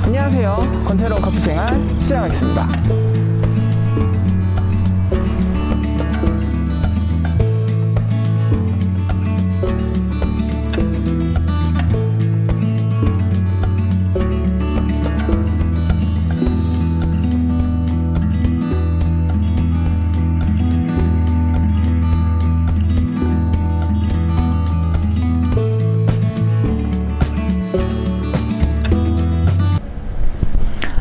안녕하세요. 권태로운 커피 생활 시작하겠습니다.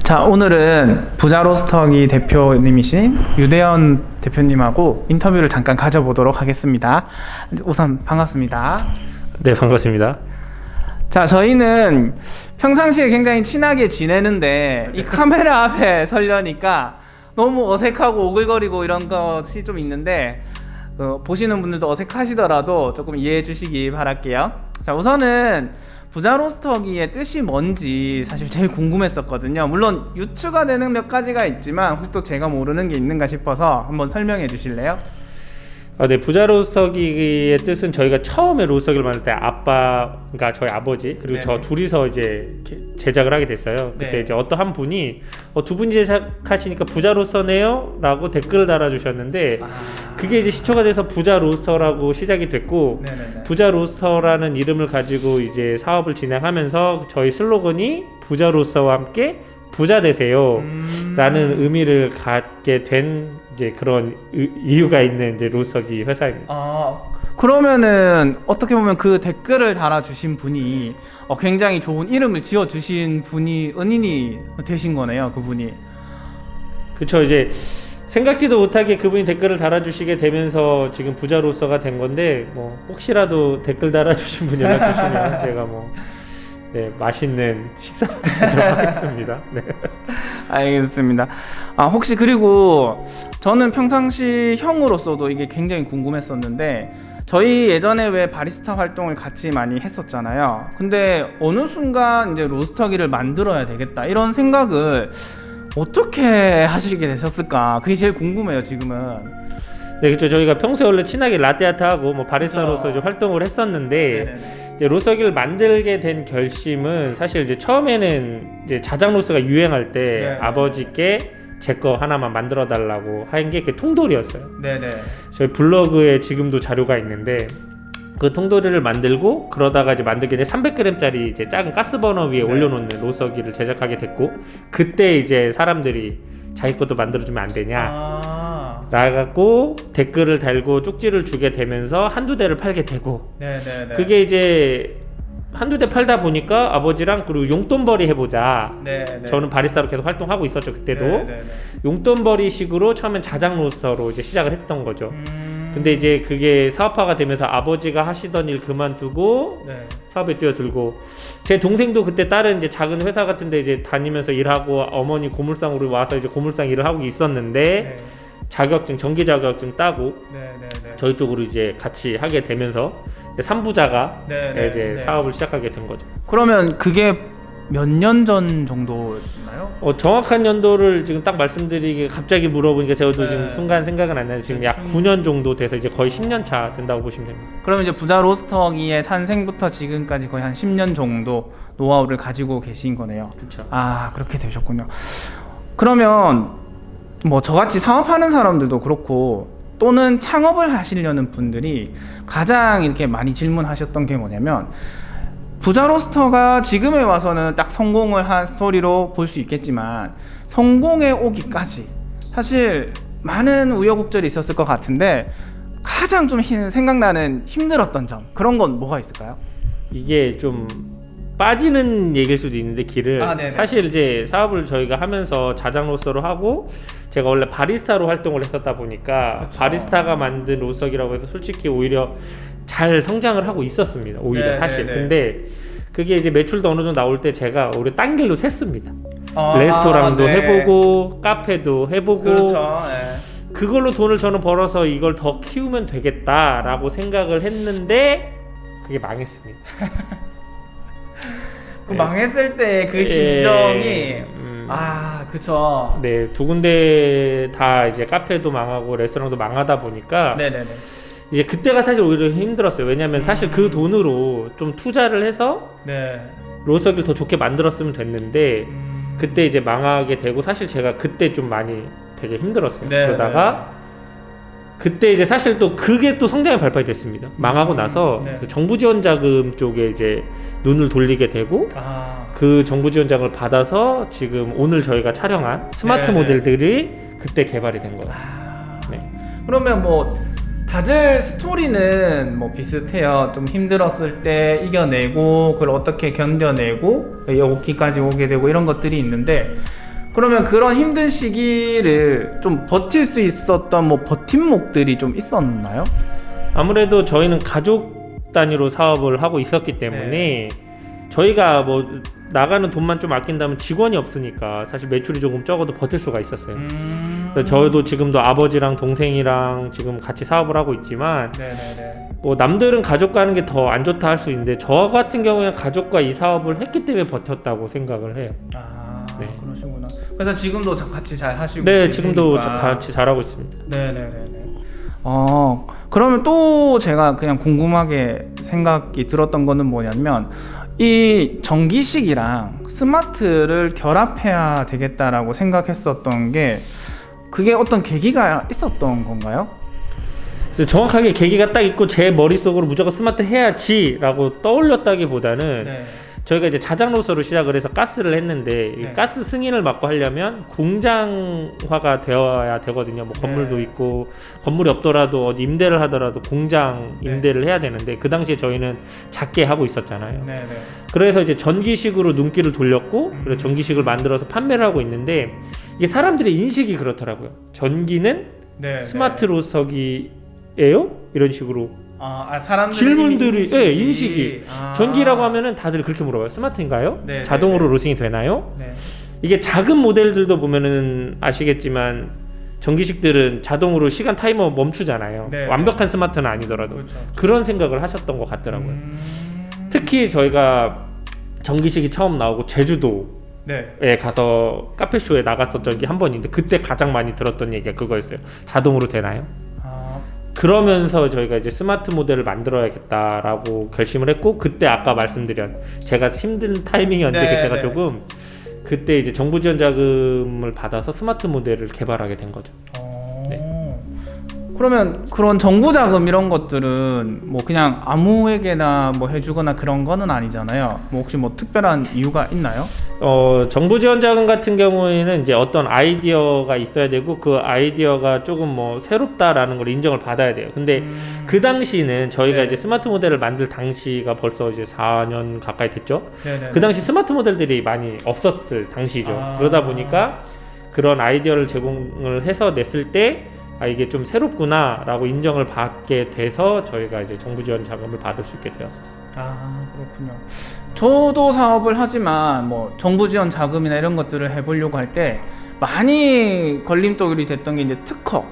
자, 오늘은 부자로스터기 대표님이신 유대현 대표님하고 인터뷰를 잠깐 가져보도록 하겠습니다. 우선 반갑습니다. 네, 반갑습니다. 자, 저희는 평상시에 굉장히 친하게 지내는데 이 카메라 앞에 서려니까 너무 어색하고 오글거리고 이런 것이 좀 있는데 보시는 분들도 어색하시더라도 조금 이해해 주시기 바랄게요. 자, 우선은 부자로스터기의 뜻이 뭔지 사실 제일 궁금했었거든요. 물론 유추가 되는 몇 가지가 있지만 혹시 또 제가 모르는 게 있는가 싶어서 한번 설명해 주실래요? 네, 부자로스터기의 뜻은 저희가 처음에 로스터기를 만들 때 아빠, 그러니까 저희 아버지 그리고 네네. 저 둘이서 이제 제작을 하게 됐어요. 그때 네. 이제 어떤 한 분이 두 분이 제작하시니까 부자로스터네요? 라고 댓글을 달아주셨는데 그게 이제 시초가 돼서 부자로스터라고 시작이 됐고 네네네. 부자로스터라는 이름을 가지고 이제 사업을 진행하면서 저희 슬로건이 부자로스터와 함께 부자 되세요 라는 의미를 갖게 된 이제 그런 이유가 있는 이제 로스터기 회사입니다. 그러면은 어떻게 보면 그 댓글을 달아주신 분이 굉장히 좋은 이름을 지어주신 분이 은인이 되신 거네요, 그분이. 그쵸, 이제 생각지도 못하게 그분이 댓글을 달아주시게 되면서 지금 부자로서가 된 건데 뭐 혹시라도 댓글 달아주신 분 연락 주시면 제가 네, 맛있는 식사를 대접하겠습니다. 네. 알겠습니다. 혹시 그리고 저는 평상시 형으로서도 이게 굉장히 궁금했었는데 저희 예전에 왜 바리스타 활동을 같이 많이 했었잖아요. 근데 어느 순간 이제 로스터기를 만들어야 되겠다 이런 생각을 어떻게 하시게 되셨을까? 그게 제일 궁금해요, 지금은. 네, 그렇죠. 저희가 평소에 원래 친하게 라떼아트하고 뭐 바리스타로서 이제 활동을 했었는데 네네네. 이제 로스터기를 만들게 된 결심은 사실 이제 처음에는 이제 자작 로스가 유행할 때 네. 아버지께 제 거 하나만 만들어 달라고 한 게 그 통돌이었어요. 네네. 저희 블로그에 지금도 자료가 있는데 그 통돌이를 만들고 그러다가 이제 만들게 된 300g짜리 이제 작은 가스버너 위에 올려놓는 로스터기를 제작하게 됐고 그때 이제 사람들이 자기 것도 만들어주면 안 되냐 라고 댓글을 달고 쪽지를 주게 되면서 한두 대를 팔게 되고 네네네. 그게 이제 한두 대 팔다 보니까 아버지랑 그리고 용돈벌이 해보자. 네네. 저는 바리스타로 계속 활동하고 있었죠 그때도. 네네네. 용돈벌이 식으로 처음엔 자작 로스터로 이제 시작을 했던 거죠. 근데 이제 그게 사업화가 되면서 아버지가 하시던 일 그만두고 네. 사업에 뛰어들고 제 동생도 그때 다른 이제 작은 회사 같은데 이제 다니면서 일하고 어머니 고물상으로 와서 이제 고물상 일을 하고 있었는데 네. 자격증 전기 자격증 따고 네네네. 저희 쪽으로 이제 같이 하게 되면서 3부자가 네, 이제 네. 사업을 시작하게 된 거죠. 그러면 그게 몇 년 전 정도였나요? 정확한 연도를 지금 딱 말씀드리기 갑자기 물어보니까 저도 네. 지금 순간 생각은 안 나는데 지금 약 9년 정도 돼서 이제 거의 10년 차 된다고 보시면 됩니다. 그러면 이제 부자 로스터기의 탄생부터 지금까지 거의 한 10년 정도 노하우를 가지고 계신 거네요. 그렇죠. 그렇게 되셨군요. 그러면 뭐 저같이 사업하는 사람들도 그렇고 또는 창업을 하시려는 분들이 가장 이렇게 많이 질문하셨던 게 뭐냐면 부자 로스터가 지금에 와서는 딱 성공을 한 스토리로 볼 수 있겠지만 성공에 오기까지 사실 많은 우여곡절이 있었을 것 같은데 가장 좀 생각나는 힘들었던 점 그런 건 뭐가 있을까요? 이게 좀 빠지는 얘기일 수도 있는데 길을 네네. 사실 이제 사업을 저희가 하면서 자작 로스터로 하고 제가 원래 바리스타로 활동을 했었다 보니까 그쵸. 바리스타가 만든 로스터기라고 해서 솔직히 오히려 잘 성장을 하고 있었습니다. 오히려 네네네. 사실 근데 그게 이제 매출도 어느 정도 나올 때 제가 오히려 딴 길로 샜습니다. 아, 레스토랑도 네. 해보고 카페도 해보고 그렇죠. 그걸로 돈을 저는 벌어서 이걸 더 키우면 되겠다라고 생각을 했는데 그게 망했습니다. 그 망했을 때 그 심정이 그쵸. 네, 두 군데 다 이제 카페도 망하고 레스토랑도 망하다 보니까 네네네. 이제 그때가 사실 오히려 힘들었어요. 왜냐면 사실 그 돈으로 좀 투자를 해서 네. 로석을 더 좋게 만들었으면 됐는데 그때 이제 망하게 되고 사실 제가 그때 좀 많이 되게 힘들었어요. 네, 그러다가 그때 이제 사실 또 그게 또 성장의 발판이 됐습니다. 망하고 나서 네. 그 정부 지원 자금 쪽에 이제 눈을 돌리게 되고 그 정부 지원 자금을 받아서 지금 오늘 저희가 촬영한 스마트 네, 모델들이 그때 개발이 된 거예요. 네. 그러면 뭐 다들 스토리는 뭐 비슷해요. 좀 힘들었을 때 이겨내고 그걸 어떻게 견뎌내고 여기까지 오게 되고 이런 것들이 있는데, 그러면 그런 힘든 시기를 좀 버틸 수 있었던 뭐 버팀목들이 좀 있었나요? 아무래도 저희는 가족 단위로 사업을 하고 있었기 때문에 저희가 뭐 나가는 돈만 좀 아낀다면 직원이 없으니까 사실 매출이 조금 적어도 버틸 수가 있었어요. 그래서 저도 지금도 아버지랑 동생이랑 지금 같이 사업을 하고 있지만 뭐 남들은 가족과 하는 게 더 안 좋다 할 수 있는데 저 같은 경우에는 가족과 이 사업을 했기 때문에 버텼다고 생각을 해요. 네. 그러시구나. 그래서 지금도 같이 잘 하시고 네, 계시니까. 지금도 같이 잘하고 있습니다. 그러면 또 제가 그냥 궁금하게 생각이 들었던 거는 뭐냐면 이 전기식이랑 스마트를 결합해야 되겠다라고 생각했었던 게, 그게 어떤 계기가 있었던 건가요? 그래서 정확하게 계기가 딱 있고 제 머릿속으로 무조건 스마트 해야지라고 떠올렸다기보다는 저희가 이제 자장로서로 시작을 해서 가스를 했는데 가스 승인을 받고 하려면 공장화가 되어야 되거든요. 뭐 건물도 있고 건물이 없더라도 어디 임대를 하더라도 공장 임대를 해야 되는데 그 당시에 저희는 작게 하고 있었잖아요. 그래서 이제 전기식으로 눈길을 돌렸고 그래서 전기식을 만들어서 판매를 하고 있는데 이게 사람들의 인식이 그렇더라고요. 전기는 스마트 로석이에요? 이런 식으로 사람들 질문들이 인식이 전기라고 하면은 다들 그렇게 물어봐요. 스마트인가요? 자동으로 로싱이 되나요? 이게 작은 모델들도 보면은 아시겠지만 전기식들은 자동으로 시간 타이머 멈추잖아요. 완벽한 스마트는 아니더라도 그런 생각을 하셨던 것 같더라고요. 특히 저희가 전기식이 처음 나오고 제주도에 가서 카페쇼에 나갔었던 적이 한 번 있는데 그때 가장 많이 들었던 얘기가 그거였어요. 자동으로 되나요? 그러면서 저희가 이제 스마트 모델을 만들어야겠다라고 결심을 했고, 그때 아까 말씀드린 제가 힘든 타이밍이었는데 그때가 조금 그때 이제 정부 지원 자금을 받아서 스마트 모델을 개발하게 된 거죠. 그러면 그런 정부 자금 이런 것들은 뭐 그냥 아무에게나 뭐 해주거나 그런 거는 아니잖아요. 뭐 혹시 뭐 특별한 이유가 있나요? 정부 지원 자금 같은 경우에는 이제 어떤 아이디어가 있어야 되고 그 아이디어가 조금 뭐 새롭다라는 걸 인정을 받아야 돼요. 근데 그 당시는 저희가 이제 스마트 모델을 만들 당시가 벌써 이제 4년 가까이 됐죠. 그 당시 스마트 모델들이 많이 없었을 당시죠. 그러다 보니까 그런 아이디어를 제공을 해서 냈을 때 이게 좀 새롭구나 라고 인정을 받게 돼서 저희가 이제 정부 지원 자금을 받을 수 있게 되었었어요. 그렇군요. 저도 사업을 하지만 뭐 정부 지원 자금이나 이런 것들을 해보려고 할 때 많이 걸림돌이 됐던 게 이제 특허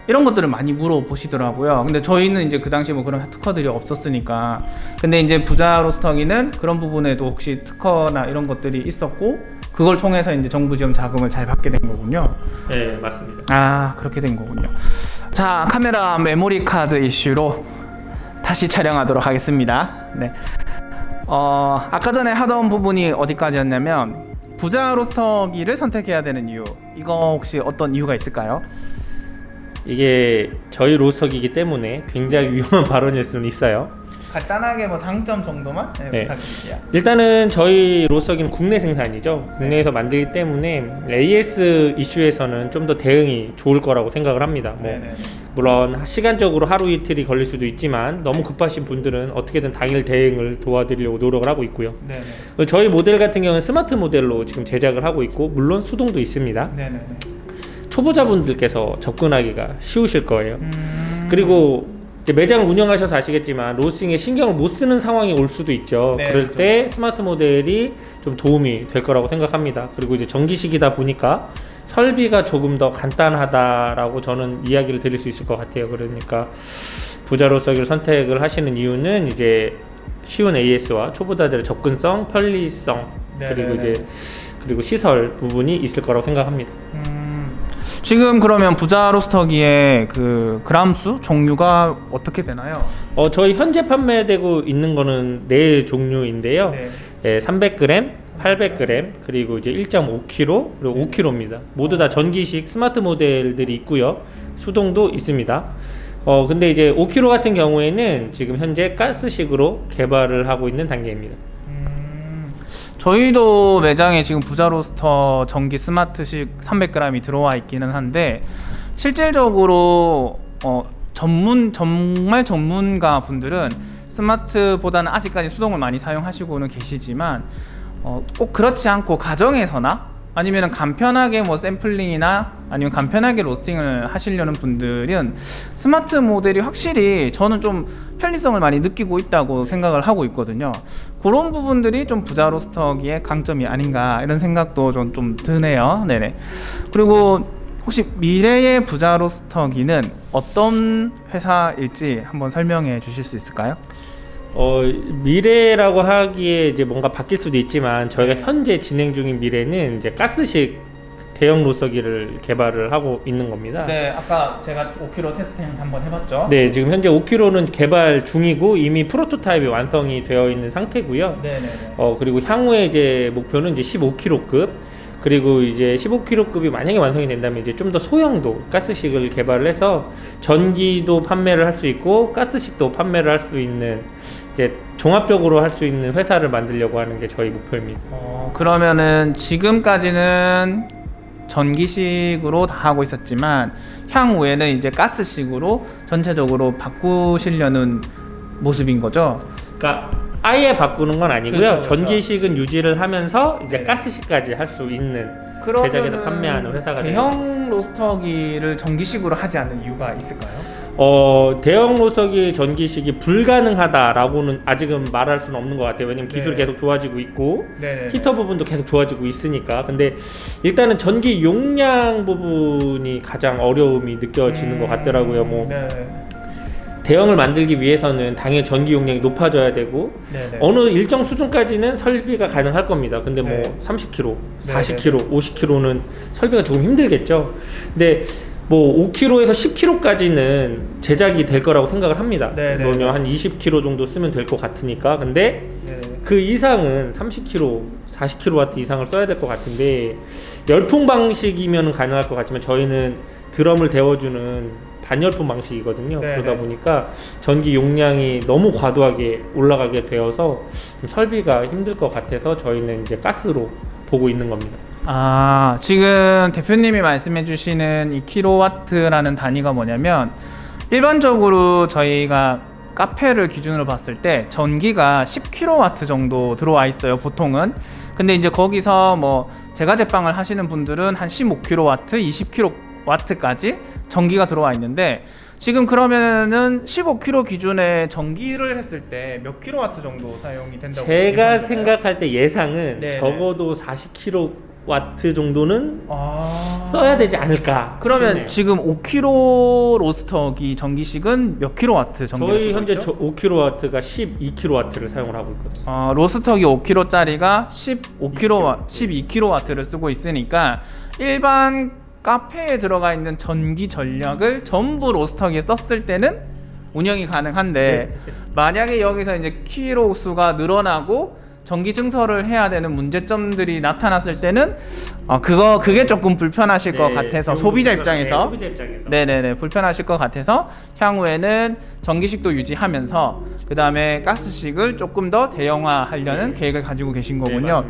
이런 것들을 많이 물어보시더라고요. 근데 저희는 이제 그 당시 뭐 그런 특허들이 없었으니까. 근데 이제 부자 로스터기는 그런 부분에도 혹시 특허나 이런 것들이 있었고 그걸 통해서 이제 정부 지원 자금을 잘 받게 된 거군요. 네, 맞습니다. 그렇게 된 거군요. 자, 카메라 메모리 카드 이슈로 다시 촬영하도록 하겠습니다. 아까 전에 하던 부분이 어디까지였냐면 부자 로스터기를 선택해야 되는 이유. 이거 혹시 어떤 이유가 있을까요? 이게 저희 로스터기이기 때문에 굉장히 위험한 발언일 수는 있어요. 간단하게 뭐 장점 정도만 부탁드릴게요. 일단은 저희 로스터기는 국내 생산이죠. 국내에서 만들기 때문에 AS 이슈에서는 좀 더 대응이 좋을 거라고 생각을 합니다. 물론 시간적으로 하루 이틀이 걸릴 수도 있지만 너무 급하신 분들은 어떻게든 당일 대응을 도와드리려고 노력을 하고 있고요. 저희 모델 같은 경우는 스마트 모델로 지금 제작을 하고 있고 물론 수동도 있습니다. 초보자분들께서 접근하기가 쉬우실 거예요. 그리고 매장을 운영하셔서 아시겠지만 로싱에 신경을 못 쓰는 상황이 올 수도 있죠. 그럴 때 스마트 모델이 좀 도움이 될 거라고 생각합니다. 그리고 이제 전기식이다 보니까 설비가 조금 더 간단하다라고 저는 이야기를 드릴 수 있을 것 같아요. 그러니까 부자 로스터기를 선택을 하시는 이유는 이제 쉬운 AS와 초보자들의 접근성, 편리성 그리고 이제 그리고 시설 부분이 있을 거라고 생각합니다. 지금 그러면 부자 로스터기의 그 그람수 종류가 어떻게 되나요? 저희 현재 판매되고 있는 거는 네 종류인데요. 네. 예, 300g, 800g, 그리고 이제 1.5kg, 그리고 5kg입니다. 모두 다 전기식 스마트 모델들이 있고요. 수동도 있습니다. 근데 이제 5kg 같은 경우에는 지금 현재 가스식으로 개발을 하고 있는 단계입니다. 저희도 매장에 지금 부자 로스터 전기 스마트식 300g이 들어와 있기는 한데 실질적으로 정말 전문가 분들은 스마트보다는 아직까지 수동을 많이 사용하시고는 계시지만 꼭 그렇지 않고 가정에서나 아니면 간편하게 뭐 샘플링이나 아니면 간편하게 로스팅을 하시려는 분들은 스마트 모델이 확실히 저는 좀 편리성을 많이 느끼고 있다고 생각을 하고 있거든요. 그런 부분들이 좀 부자 로스터기의 강점이 아닌가 이런 생각도 좀 드네요. 네네. 그리고 혹시 미래의 부자 로스터기는 어떤 회사일지 한번 설명해 주실 수 있을까요? 미래라고 하기에 이제 뭔가 바뀔 수도 있지만 저희가 현재 진행 중인 미래는 이제 가스식 대형 로서기를 개발을 하고 있는 겁니다. 네, 아까 제가 5kg 테스팅 한번 해봤죠. 네, 지금 현재 5kg는 개발 중이고 이미 프로토타입이 완성이 되어 있는 상태고요. 네네네. 그리고 향후에 이제 목표는 이제 15kg급, 그리고 이제 15kg급이 만약에 완성이 된다면 이제 좀 더 소형도 가스식을 개발을 해서 전기도 판매를 할 수 있고 가스식도 판매를 할 수 있는 이제 종합적으로 할 수 있는 회사를 만들려고 하는 게 저희 목표입니다. 그러면은 지금까지는 전기식으로 다 하고 있었지만 향후에는 이제 가스식으로 전체적으로 바꾸시려는 모습인 거죠? 그러니까 아예 바꾸는 건 아니고요. 그렇죠. 전기식은 유지를 하면서 이제 네. 가스식까지 할 수 있는 제작해서 판매하는 회사가 대형 로스터기를 전기식으로 하지 않는 이유가 있을까요? 대형 로서기 전기식이 불가능하다라고는 아직은 말할 수는 없는 것 같아요. 왜냐면 기술이 네. 계속 좋아지고 있고 네네. 히터 부분도 계속 좋아지고 있으니까. 근데 일단은 전기 용량 부분이 가장 어려움이 느껴지는 것 같더라고요. 뭐 네. 대형을 만들기 위해서는 당연히 전기 용량이 높아져야 되고 네네. 어느 일정 수준까지는 설비가 가능할 겁니다. 근데 뭐 네. 30kg, 40kg, 50kg는 설비가 조금 힘들겠죠. 근데 뭐 5kg에서 10kg까지는 제작이 될 거라고 생각을 합니다. 네네. 뭐냐 한 20kg 정도 쓰면 될 것 같으니까. 근데 네. 그 이상은 30kg, 40kW 이상을 써야 될 것 같은데 열풍 방식이면 가능할 것 같지만 저희는 드럼을 데워주는 반열풍 방식이거든요. 네네. 그러다 보니까 전기 용량이 너무 과도하게 올라가게 되어서 좀 설비가 힘들 것 같아서 저희는 이제 가스로 보고 있는 겁니다. 지금 대표님이 말씀해 주시는 이 킬로와트라는 단위가 뭐냐면 일반적으로 저희가 카페를 기준으로 봤을 때 전기가 10kW 정도 들어와 있어요, 보통은. 근데 이제 거기서 뭐 제과제빵을 하시는 분들은 한 15kW, 20kW까지 전기가 들어와 있는데 지금 그러면은 15kg 기준의 전기를 했을 때 몇 킬로와트 정도 사용이 된다고 제가 예상되나요? 생각할 때 예상은 네네. 적어도 40kW 정도는 아... 써야 되지 않을까. 그러면 싶네요. 지금 5kg 로스터기 전기식은 몇 킬로와트 전기를 저희 쓰고 현재 있죠? 5kW가 12kW를 사용을 하고 있거든요. 로스터기 5kg짜리가 12kW를 쓰고 있으니까 일반 카페에 들어가 있는 전기 전력을 전부 로스터기에 썼을 때는 운영이 가능한데 만약에 여기서 이제 킬로 수가 늘어나고 전기 증설을 해야 되는 문제점들이 나타났을 때는 그게 조금 불편하실 것 같아서 소비자 입장에서 네네네 불편하실 것 같아서 향후에는 전기식도 유지하면서 그 다음에 가스식을 조금 더 대형화하려는 계획을 가지고 계신 거군요.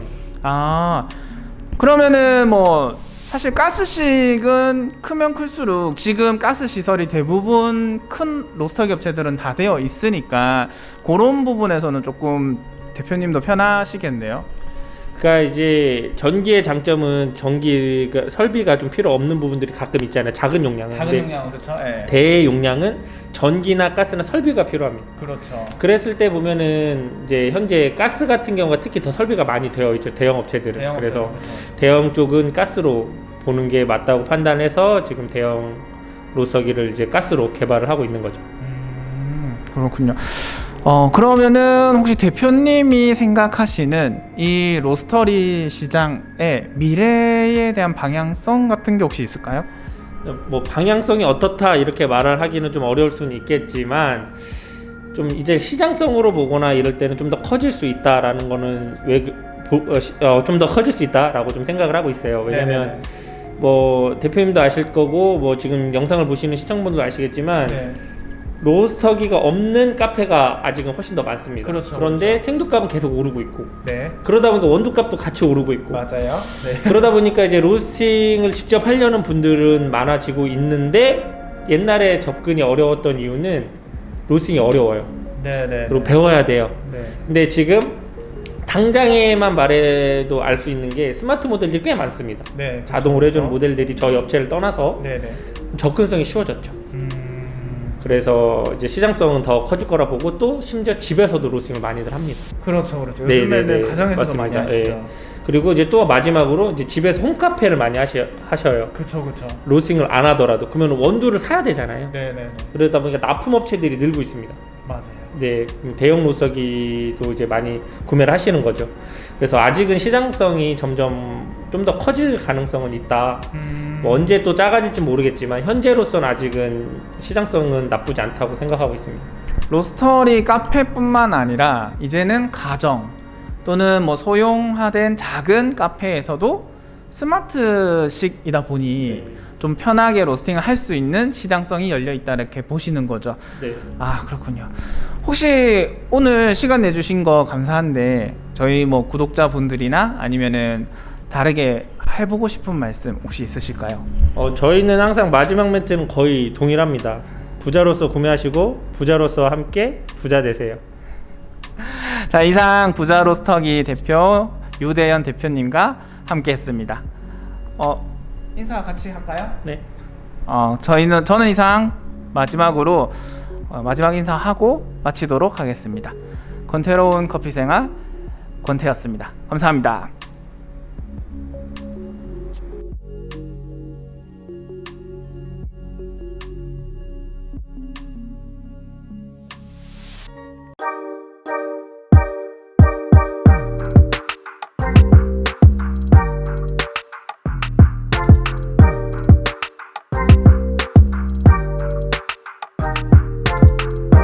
그러면은 뭐 사실 가스식은 크면 클수록 지금 가스 시설이 대부분 큰 로스터기 업체들은 다 되어 있으니까 그런 부분에서는 조금 대표님도 편하시겠네요. 그러니까 이제 전기의 장점은 전기가 설비가 좀 필요 없는 부분들이 가끔 있잖아요. 작은 용량은. 작은 용량 그렇죠. 네. 대용량은 전기나 가스나 설비가 필요합니다. 그렇죠. 그랬을 때 보면은 이제 현재 가스 같은 경우가 특히 더 설비가 많이 되어 있죠. 대형 업체들은. 대형 그래서 업체는 대형 쪽은 가스로 보는 게 맞다고 판단해서 지금 대형 로서기를 이제 가스로 개발을 하고 있는 거죠. 그렇군요. 그러면은 혹시 대표님이 생각하시는 이 로스터리 시장의 미래에 대한 방향성 같은 게 혹시 있을까요? 뭐 방향성이 어떻다 이렇게 말을 하기는 좀 어려울 수는 있겠지만 좀 이제 시장성으로 보거나 이럴 때는 좀 더 커질 수 있다라는 거는 좀 더 커질 수 있다라고 좀 생각을 하고 있어요. 왜냐면 뭐 대표님도 아실 거고 뭐 지금 영상을 보시는 시청자분도 아시겠지만 네. 로스터기가 없는 카페가 아직은 훨씬 더 많습니다. 그렇죠, 그런데 생두값은 계속 오르고 있고 네. 그러다 보니까 원두값도 같이 오르고 있고 맞아요. 네. 그러다 보니까 이제 로스팅을 직접 하려는 분들은 많아지고 있는데 옛날에 접근이 어려웠던 이유는 로스팅이 어려워요. 네. 그리고 배워야 돼요. 네. 근데 지금 당장에만 말해도 알 수 있는 게 스마트 모델들이 꽤 많습니다. 네. 자동으로 해주는 모델들이 저희 업체를 떠나서 네네. 접근성이 쉬워졌죠. 그래서 이제 시장성은 더 커질 거라 보고 또 심지어 집에서도 로스팅을 많이들 합니다. 그렇죠. 네, 요즘에는 네, 네. 가정에서도 많이 맞습니다. 하시죠. 예. 그리고 이제 또 마지막으로 이제 집에서 홈카페를 많이 하셔요. 그렇죠. 로스팅을 안 하더라도 그러면 원두를 사야 되잖아요. 네네. 그러다 보니까 납품업체들이 늘고 있습니다. 맞아요. 네, 대형 로스터기도 이제 많이 구매를 하시는 거죠. 그래서 아직은 시장성이 점점 좀 더 커질 가능성은 있다. 뭐 언제 또 작아질지 모르겠지만 현재로서는 아직은 시장성은 나쁘지 않다고 생각하고 있습니다. 로스터리 카페뿐만 아니라 이제는 가정 또는 뭐 소형화된 작은 카페에서도 스마트식이다 보니 좀 편하게 로스팅을 할 수 있는 시장성이 열려 있다 이렇게 보시는 거죠. 네. 아 그렇군요. 혹시 오늘 시간 내주신 거 감사한데 저희 뭐 구독자분들이나 아니면은 다르게 해보고 싶은 말씀 혹시 있으실까요? 저희는 항상 마지막 멘트는 거의 동일합니다. 부자로서 구매하시고 부자로서 함께 부자 되세요. 자 이상 부자 로스터기 대표 유대현 대표님과 함께했습니다. 인사 같이 할까요? 네. 저는 이상 마지막으로 마지막 인사하고 마치도록 하겠습니다. 권태로운 커피 생활 권태였습니다. 감사합니다.